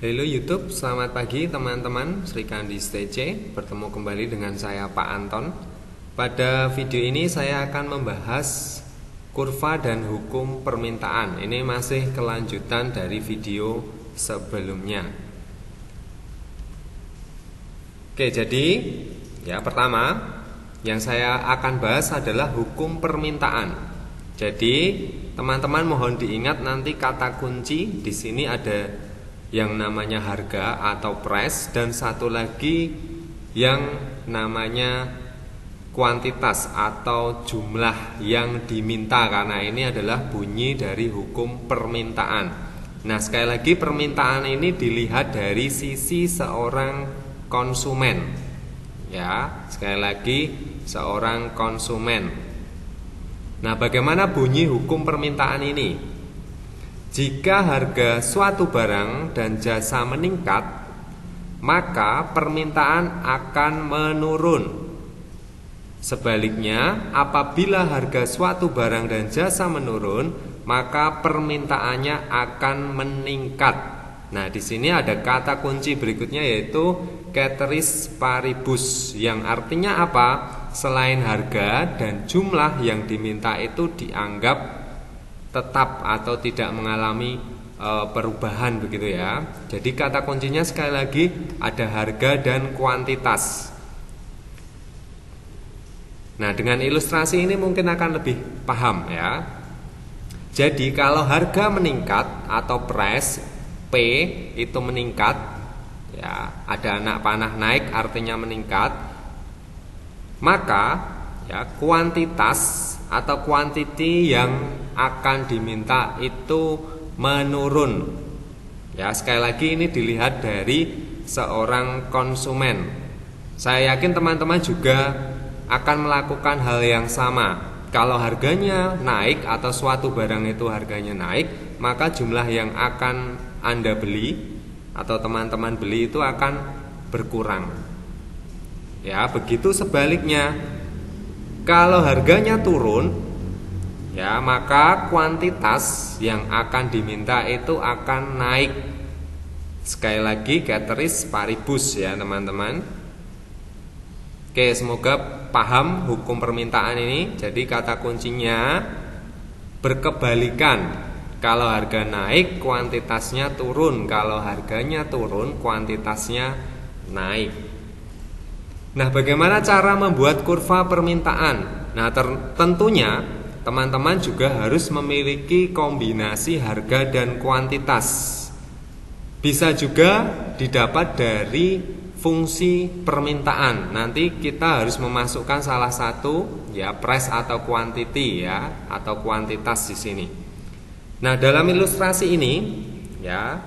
Halo YouTube, selamat pagi teman-teman. Sri Kandi STC, bertemu kembali dengan saya Pak Anton. Pada video ini saya akan membahas kurva dan hukum permintaan. Ini masih kelanjutan dari video sebelumnya. Oke, jadi pertama yang saya akan bahas adalah hukum permintaan. Jadi teman-teman mohon diingat nanti kata kunci di sini ada yang namanya harga atau price dan satu lagi yang namanya kuantitas atau jumlah yang diminta, karena ini adalah bunyi dari hukum permintaan. Nah, sekali lagi permintaan ini dilihat dari sisi seorang konsumen. Ya, sekali lagi seorang konsumen. Nah, bagaimana bunyi hukum permintaan ini? Jika harga suatu barang dan jasa meningkat, maka permintaan akan menurun. Sebaliknya, apabila harga suatu barang dan jasa menurun, maka permintaannya akan meningkat. Nah, di sini ada kata kunci berikutnya yaitu ceteris paribus, yang artinya apa? Selain harga dan jumlah yang diminta itu dianggap tetap atau tidak mengalami perubahan, begitu ya. Jadi kata kuncinya sekali lagi ada harga dan kuantitas. Nah, dengan ilustrasi ini mungkin akan lebih paham ya. Jadi kalau harga meningkat atau price P itu meningkat, ya, ada anak panah naik artinya meningkat, maka kuantitas atau quantity yang akan diminta itu menurun. Ya, sekali lagi ini dilihat dari seorang konsumen. Saya yakin teman-teman juga akan melakukan hal yang sama. Kalau harganya naik atau suatu barang itu harganya naik, maka jumlah yang akan Anda beli atau teman-teman beli itu akan berkurang. Ya, begitu sebaliknya. Kalau harganya turun, ya, maka kuantitas yang akan diminta itu akan naik. Sekali lagi ceteris paribus ya teman-teman. Oke, semoga paham hukum permintaan ini. Jadi kata kuncinya berkebalikan. Kalau harga naik, kuantitasnya turun. Kalau harganya turun, kuantitasnya naik. Nah, bagaimana cara membuat kurva permintaan? Nah, tentunya teman-teman juga harus memiliki kombinasi harga dan kuantitas. Bisa juga didapat dari fungsi permintaan. Nanti kita harus memasukkan salah satu, ya, price atau quantity ya, atau kuantitas di sini. Nah, dalam ilustrasi ini ya,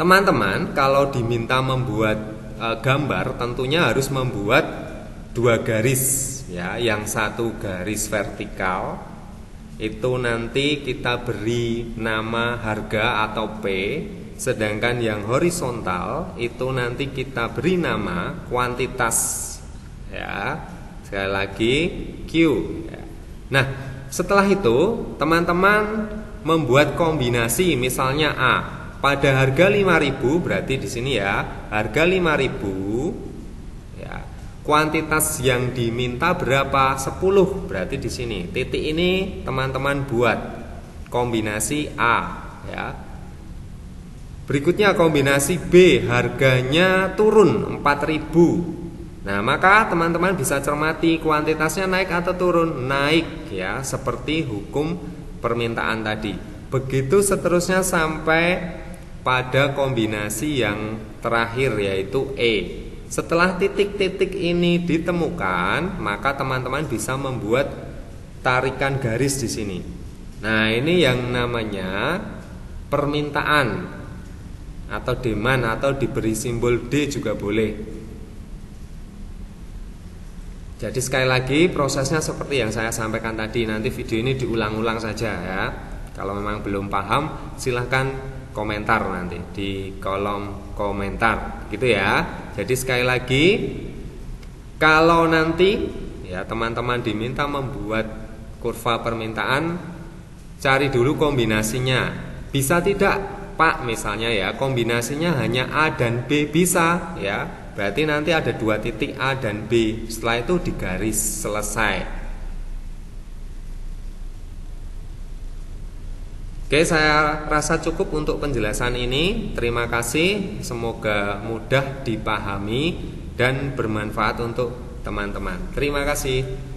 teman-teman kalau diminta membuat gambar tentunya harus membuat dua garis ya, yang satu garis vertikal itu nanti kita beri nama harga atau P, sedangkan yang horizontal itu nanti kita beri nama kuantitas ya, sekali lagi Q ya. Nah, setelah itu teman-teman membuat kombinasi, misalnya A pada harga 5.000, berarti di sini ya, harga 5.000 ya. Kuantitas yang diminta berapa? 10. Berarti di sini titik ini teman-teman buat kombinasi A ya. Berikutnya kombinasi B, harganya turun 4.000. Nah, maka teman-teman bisa cermati kuantitasnya naik atau turun? Naik ya, seperti hukum permintaan tadi. Begitu seterusnya sampai pada kombinasi yang terakhir yaitu E. Setelah titik-titik ini ditemukan, maka teman-teman bisa membuat tarikan garis di sini. Nah, ini yang namanya permintaan atau demand, atau diberi simbol D juga boleh. Jadi sekali lagi prosesnya seperti yang saya sampaikan tadi. Nanti video ini diulang-ulang saja ya. Kalau memang belum paham, silahkan komentar nanti di kolom komentar gitu ya. Jadi sekali lagi, kalau nanti ya teman-teman diminta membuat kurva permintaan, cari dulu kombinasinya. Bisa tidak Pak misalnya ya, kombinasinya hanya A dan B bisa ya. Berarti nanti ada 2 titik A dan B. Setelah itu digaris, selesai. Oke, saya rasa cukup untuk penjelasan ini. Terima kasih, semoga mudah dipahami dan bermanfaat untuk teman-teman. Terima kasih.